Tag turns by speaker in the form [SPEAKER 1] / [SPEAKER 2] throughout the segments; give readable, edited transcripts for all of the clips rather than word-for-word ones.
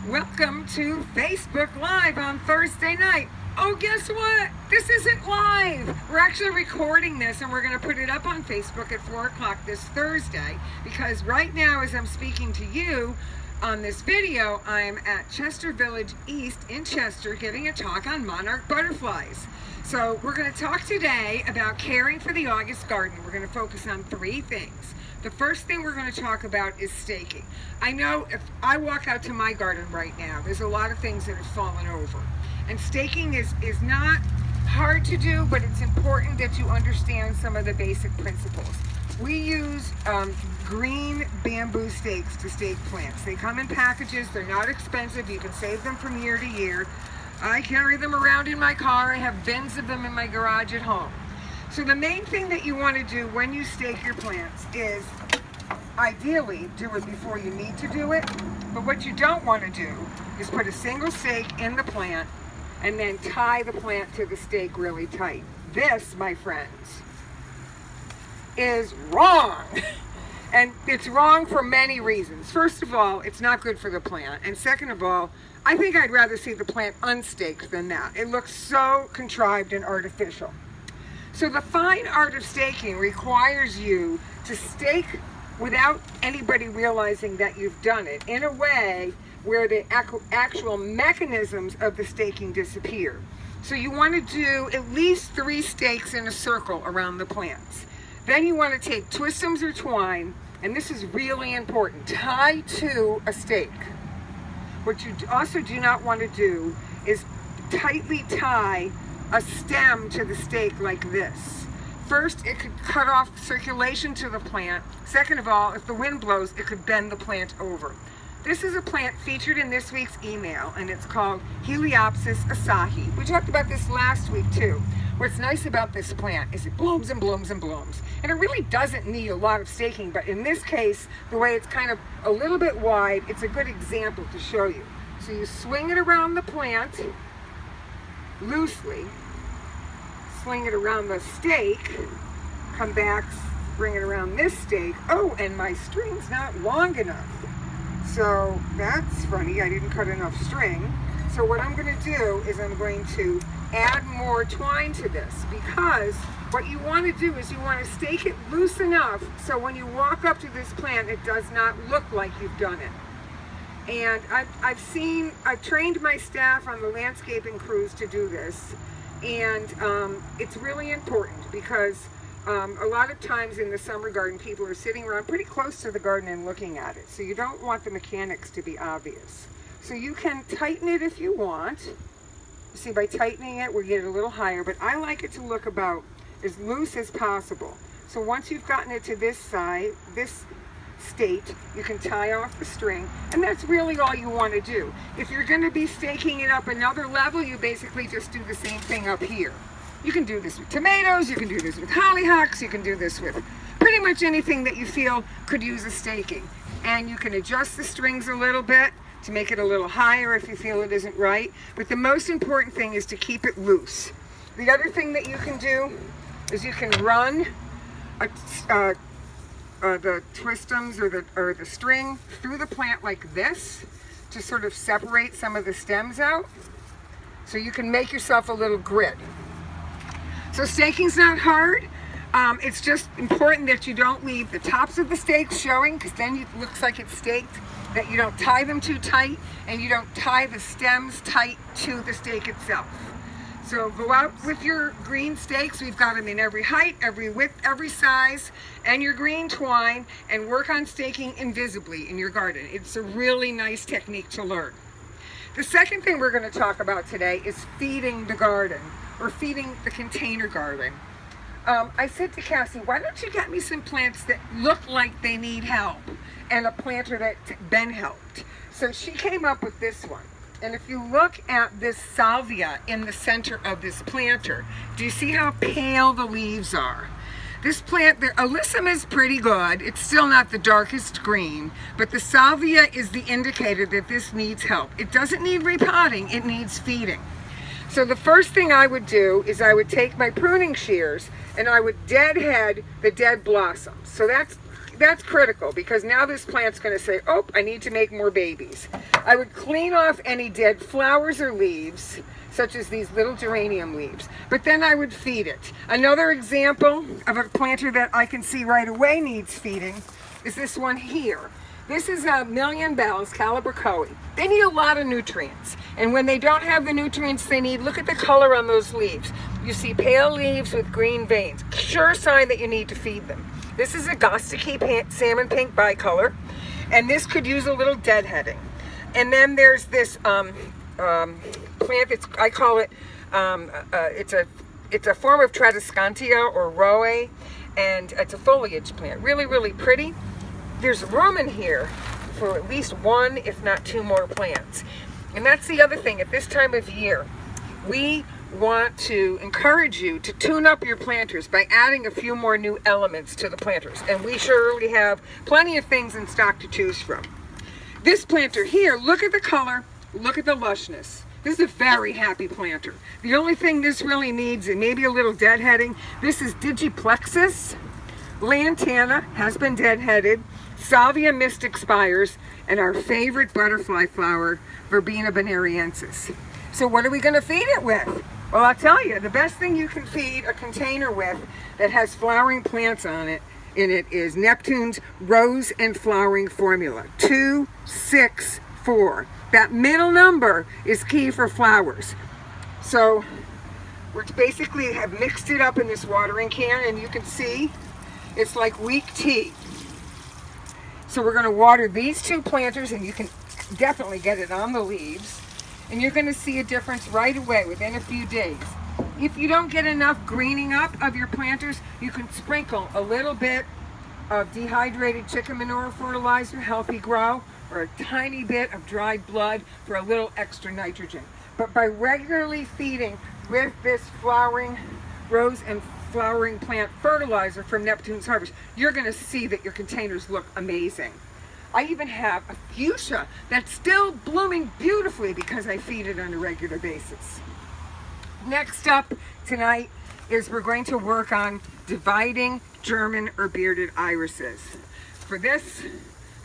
[SPEAKER 1] Welcome to Facebook Live on Thursday night. Oh, guess what? This isn't live. We're actually recording this and we're going to put it up on Facebook at 4 o'clock this Thursday because right now as I'm speaking to you on this video, I'm at Chester Village East in Chester giving a talk on monarch butterflies. So we're going to talk today about caring for the August garden. We're going to focus on 3 things. The first thing we're going to talk about is staking. I know if I walk out to my garden right now, there's a lot of things that have fallen over. And staking is not hard to do, but it's important that you understand some of the basic principles. We use green bamboo stakes to stake plants. They come in packages, they're not expensive, you can save them from year to year. I carry them around in my car, I have bins of them in my garage at home. So the main thing that you want to do when you stake your plants is ideally do it before you need to do it, but what you don't want to do is put a single stake in the plant and then tie the plant to the stake really tight. This, my friends, is wrong. And it's wrong for many reasons. First of all, it's not good for the plant. And second of all, I think I'd rather see the plant unstaked than that. It looks so contrived and artificial. So the fine art of staking requires you to stake without anybody realizing that you've done it in a way where the actual mechanisms of the staking disappear. So you want to do at least 3 stakes in a circle around the plants. Then you want to take twistums or twine, and this is really important, tie to a stake. What you also do not want to do is tightly tie a stem to the stake like this. First, it could cut off circulation to the plant. Second of all, if the wind blows, it could bend the plant over. This is a plant featured in this week's email, and it's called Heliopsis asahi. We talked about this last week too. What's nice about this plant is it blooms and blooms and blooms. And it really doesn't need a lot of staking, but in this case, the way it's kind of a little bit wide, it's a good example to show you. So you swing it around the plant loosely, sling it around the stake, come back, bring it around this stake. Oh, and my string's not long enough. So that's funny, I didn't cut enough string. So what I'm going to do is I'm going to add more twine to this, because what you want to do is you want to stake it loose enough so when you walk up to this plant it does not look like you've done it. And I've trained my staff on the landscaping crews to do this, and it's really important because a lot of times in the summer garden people are sitting around pretty close to the garden and looking at it, so you don't want the mechanics to be obvious. So you can tighten it if you want. You see, by tightening it we get it a little higher, but I like it to look about as loose as possible. So once you've gotten it to this side, this state, you can tie off the string, and that's really all you want to do. If you're going to be staking it up another level, you basically just do the same thing up here. You can do this with tomatoes, you can do this with hollyhocks, you can do this with pretty much anything that you feel could use a staking. And you can adjust the strings a little bit to make it a little higher if you feel it isn't right. But the most important thing is to keep it loose. The other thing that you can do is you can run the twistums or the string through the plant like this to sort of separate some of the stems out. So you can make yourself a little grid. So staking's not hard. It's just important that you don't leave the tops of the stakes showing, because then it looks like it's staked, that you don't tie them too tight, and you don't tie the stems tight to the stake itself. So go out with your green stakes. We've got them in every height, every width, every size, and your green twine, and work on staking invisibly in your garden. It's a really nice technique to learn. The second thing we're going to talk about today is feeding the garden, or feeding the container garden. I said to Cassie, why don't you get me some plants that look like they need help, and a planter that's been helped. So she came up with this one. And if you look at this salvia in the center of this planter, do you see how pale the leaves are? This plant, the alyssum is pretty good. It's still not the darkest green, but the salvia is the indicator that this needs help. It doesn't need repotting, it needs feeding. So the first thing I would do is I would take my pruning shears and I would deadhead the dead blossoms. So that's that's critical, because now this plant's going to say, oh, I need to make more babies. I would clean off any dead flowers or leaves, such as these little geranium leaves, but then I would feed it. Another example of a planter that I can see right away needs feeding is this one here. This is a Million Bells Calibrachoe. They need a lot of nutrients, and when they don't have the nutrients they need, look at the color on those leaves. You see pale leaves with green veins. Sure sign that you need to feed them. This is a Gostiki salmon pink bicolor, and this could use a little deadheading. And then there's this plant. I call it. It's a form of Tradescantia or Roe, and it's a foliage plant. Really, really pretty. There's room in here for at least one, if not two more plants. And that's the other thing. At this time of year, we want to encourage you to tune up your planters by adding a few more new elements to the planters. And we surely have plenty of things in stock to choose from. This planter here, look at the color, look at the lushness. This is a very happy planter. The only thing this really needs, and maybe a little deadheading, this is Digiplexus. Lantana has been deadheaded. Salvia mystic spires, and our favorite butterfly flower, Verbena bonariensis. So what are we going to feed it with? Well, I'll tell you, the best thing you can feed a container with that has flowering plants on it, in it, is Neptune's Rose and Flowering Formula, 264. That middle number is key for flowers. So we basically have mixed it up in this watering can, and you can see it's like weak tea. So we're going to water these two planters, and you can definitely get it on the leaves, and you're going to see a difference right away within a few days. If you don't get enough greening up of your planters, you can sprinkle a little bit of dehydrated chicken manure fertilizer, Healthy Grow, or a tiny bit of dried blood for a little extra nitrogen. But by regularly feeding with this flowering rose and flowering plant fertilizer from Neptune's Harvest, you're going to see that your containers look amazing. I even have a fuchsia that's still blooming beautifully because I feed it on a regular basis. Next up tonight is we're going to work on dividing German or bearded irises. For this,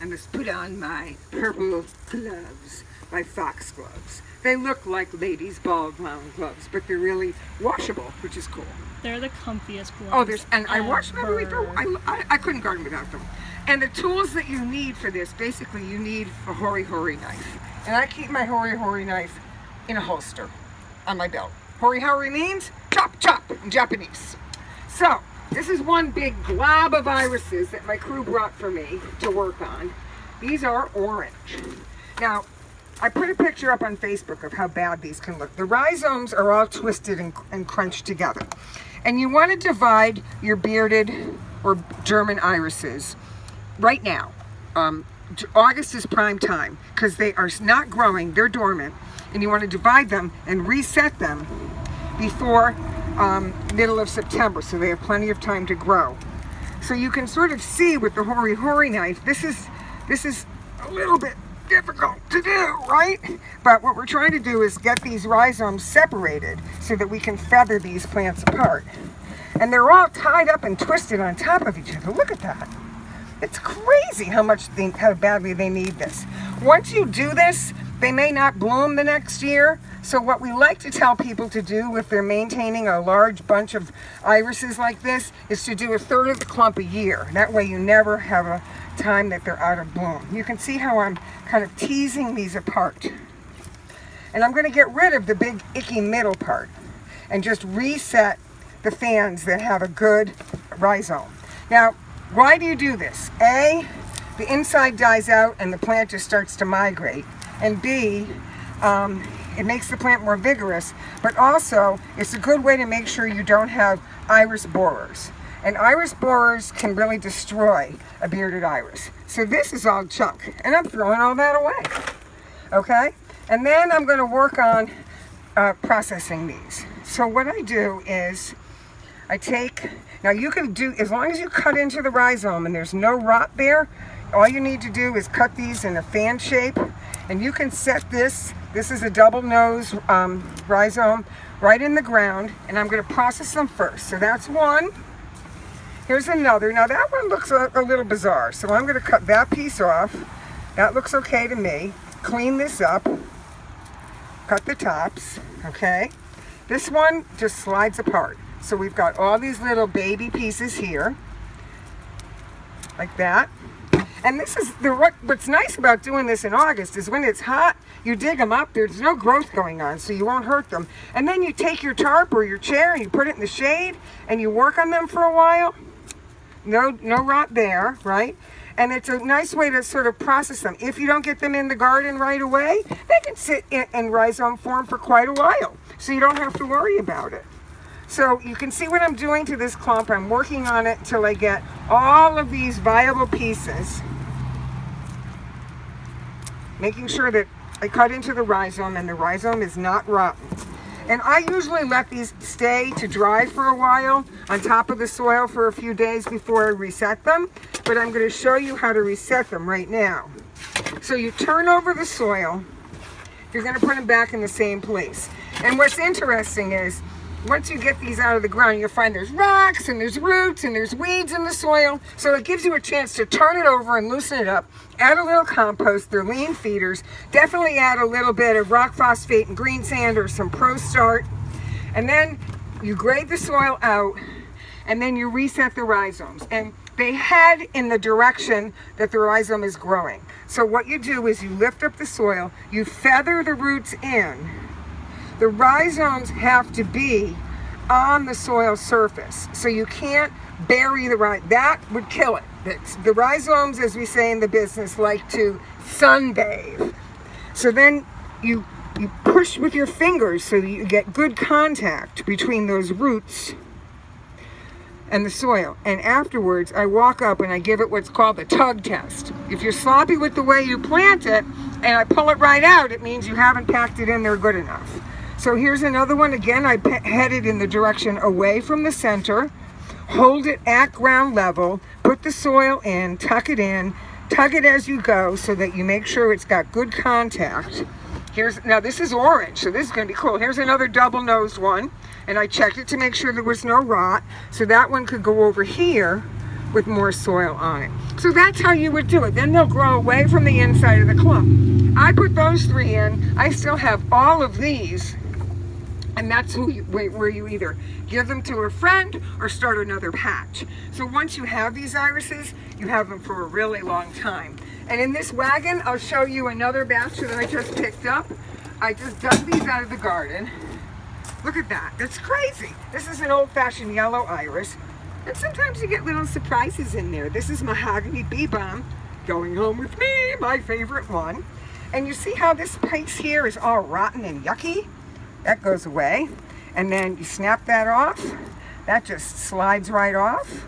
[SPEAKER 1] I must put on my purple gloves, my fox gloves. They look like ladies' ball gown gloves, but they're really washable, which is cool.
[SPEAKER 2] They're the comfiest gloves.
[SPEAKER 1] Oh, I wash them every week. I couldn't garden without them. And the tools that you need for this, basically you need a hori-hori knife. And I keep my hori-hori knife in a holster on my belt. Hori-hori means chop, chop in Japanese. So, this is one big glob of irises that my crew brought for me to work on. These are orange. Now, I put a picture up on Facebook of how bad these can look. The rhizomes are all twisted and crunched together. And you want to divide your bearded or German irises right now. August is prime time because they are not growing, they're dormant. And you want to divide them and reset them before middle of September, so they have plenty of time to grow. So you can sort of see with the hori-hori knife, this is a little bit difficult to do, right? But what we're trying to do is get these rhizomes separated so that we can feather these plants apart. And they're all tied up and twisted on top of each other. Look at that. It's crazy how badly they need this. Once you do this, they may not bloom the next year. So what we like to tell people to do if they're maintaining a large bunch of irises like this is to do a third of the clump a year. That way you never have a time that they're out of bloom. You can see how I'm kind of teasing these apart. And I'm going to get rid of the big icky middle part and just reset the fans that have a good rhizome. Now, why do you do this? A, the inside dies out and the plant just starts to migrate. And B, it makes the plant more vigorous, but also it's a good way to make sure you don't have iris borers. And iris borers can really destroy a bearded iris. So this is all junk, and I'm throwing all that away. Okay? And then I'm going to work on processing these. So what I do is I take, now you can do, as long as you cut into the rhizome and there's no rot there, all you need to do is cut these in a fan shape, and you can set this is a double nose rhizome, right in the ground, and I'm going to process them first. So that's one. Here's another. Now that one looks a little bizarre, so I'm going to cut that piece off. That looks okay to me. Clean this up. Cut the tops, okay? This one just slides apart. So we've got all these little baby pieces here, like that. And this is what's nice about doing this in August is when it's hot, you dig them up, there's no growth going on, so you won't hurt them. And then you take your tarp or your chair and you put it in the shade and you work on them for a while. No rot there, right? And it's a nice way to sort of process them. If you don't get them in the garden right away, they can sit in rhizome form for quite a while, so you don't have to worry about it. So you can see what I'm doing to this clump. I'm working on it until I get all of these viable pieces. Making sure that I cut into the rhizome and the rhizome is not rotten. And I usually let these stay to dry for a while on top of the soil for a few days before I reset them. But I'm going to show you how to reset them right now. So you turn over the soil. You're going to put them back in the same place. And what's interesting is, once you get these out of the ground, you'll find there's rocks and there's roots and there's weeds in the soil. So it gives you a chance to turn it over and loosen it up. Add a little compost. They're lean feeders. Definitely add a little bit of rock phosphate and green sand or some Pro Start. And then you grade the soil out and then you reset the rhizomes. And they head in the direction that the rhizome is growing. So what you do is you lift up the soil, you feather the roots in. The rhizomes have to be on the soil surface. So you can't bury the rhizome. That would kill it. The rhizomes, as we say in the business, like to sunbathe. So then you push with your fingers so that you get good contact between those roots and the soil. And afterwards, I walk up and I give it what's called the tug test. If you're sloppy with the way you plant it and I pull it right out, it means you haven't packed it in there good enough. So here's another one. Again, I headed in the direction away from the center. Hold it at ground level. Put the soil in. Tuck it in. Tug it as you go so that you make sure it's got good contact. Now this is orange, so this is going to be cool. Here's another double-nosed one. And I checked it to make sure there was no rot. So that one could go over here with more soil on it. So that's how you would do it. Then they'll grow away from the inside of the clump. I put those 3 in. I still have all of these. And that's where you either give them to a friend or start another patch. So once you have these irises, you have them for a really long time. And in this wagon, I'll show you another batch that I just picked up. I just dug these out of the garden. Look at that. That's crazy. This is an old-fashioned yellow iris. And sometimes you get little surprises in there. This is mahogany bee balm, going home with me, my favorite one. And you see how this piece here is all rotten and yucky? That goes away. And then you snap that off. That just slides right off.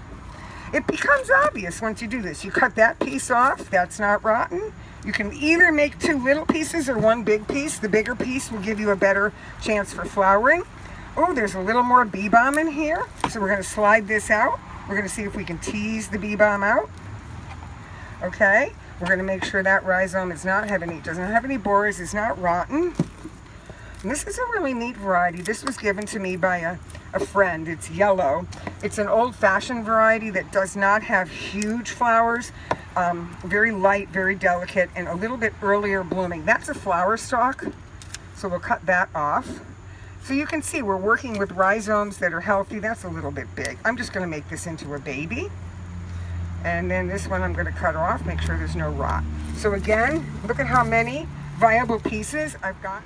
[SPEAKER 1] It becomes obvious once you do this. You cut that piece off. That's not rotten. You can either make 2 little pieces or 1 big piece. The bigger piece will give you a better chance for flowering. Oh, there's a little more bee balm in here. So we're going to slide this out. We're going to see if we can tease the bee balm out. Okay. We're going to make sure that rhizome doesn't have any borers, is not rotten. And this is a really neat variety. This was given to me by a friend. It's yellow. It's an old-fashioned variety that does not have huge flowers. Very light, very delicate, and a little bit earlier blooming. That's a flower stalk, so we'll cut that off. So you can see we're working with rhizomes that are healthy. That's a little bit big. I'm just going to make this into a baby. And then this one I'm going to cut off, make sure there's no rot. So again, look at how many viable pieces I've got.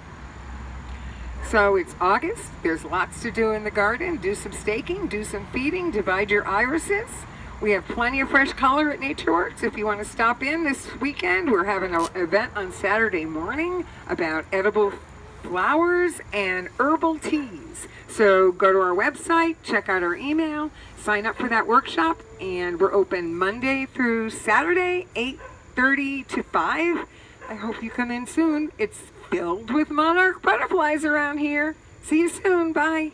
[SPEAKER 1] So it's August, there's lots to do in the garden. Do some staking, do some feeding, divide your irises. We have plenty of fresh color at Natureworks. If you want to stop in this weekend, we're having an event on Saturday morning about edible flowers and herbal teas. So go to our website, check out our email, sign up for that workshop, and we're open Monday through Saturday, 8:30 to 5. I hope you come in soon. It's filled with monarch butterflies around here. See you soon. Bye.